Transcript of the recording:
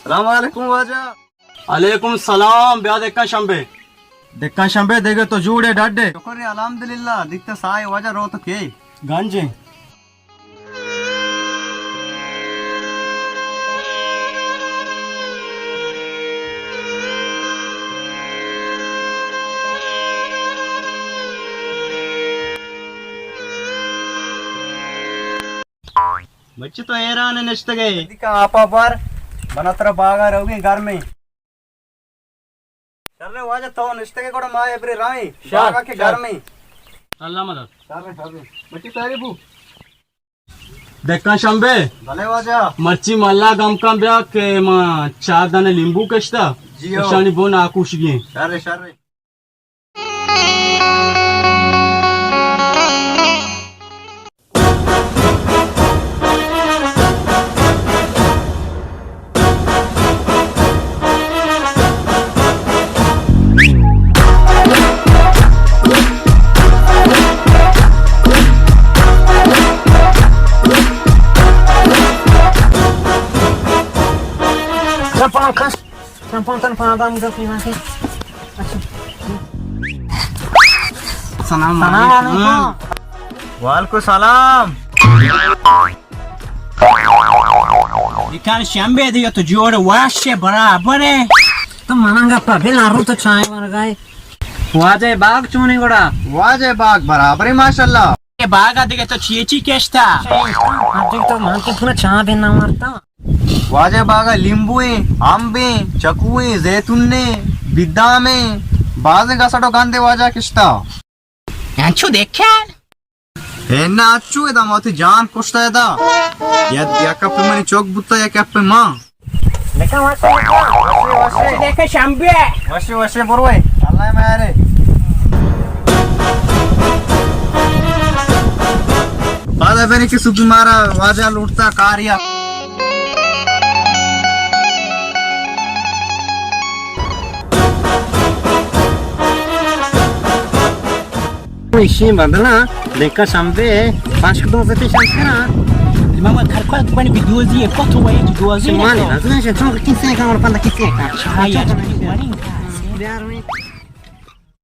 सलाम वालेकुम वाजा। अलैकुम सलाम। ब्याह देखा शंबे देगे तो जूड़े डाडे शुक्र है अल्हम्दुलिल्लाह दिखते साए वाजा रो तो के गंजे बच्चे तो हैरान है नष्ट गए दिखा आपा पर बना तरह बागा रहोगे घर में चल रहे वाजा तो निश्ते के कोड़ा माए अपने राई बागा के घर में अल्लाह मदद चल रहे बच्ची तारी बू देखा शंबे भले वाजा मर्ची मल्ला गम कम ब्याह के मां चार दाने नींबू कश्ता जियो शानी बोन आकुश गए चल रहे वालेकुम सलाम Ikan शंबे दिया तो जोड़ वाशे बराबर है तो मनांगा पबेला रू तो चाय वरगाय वाजे बाग चूने गोड़ा वाजे बाग बराबर है माशाल्लाह ये बाग आ दिया तो चीची केस्टा आते तो मान के पूरा चाय बिना मारता वाजे बागा लींबुए आंबे चकुए जैतूने बिदामे बाजे का सटो गांदे वाजा किस्ता यांचू देखें हेन्ना अच्छू एदा मोती जान कुश्ता एदा या कप्पे मनी चौक बुत्ता या कप्पे मां देखा वाशे देखे शंबे वशे बरोय अल्लाह मारे बादा बेने के सुबह मारा वाजा लूटता कारिया इसी बदला देखा शंबे 5 कदम से शांति ना mama karikwa kubani videozi ekoto wa yetu videozi Simani, lazima nishatoka kiseka wanapanda kiseka. Haya,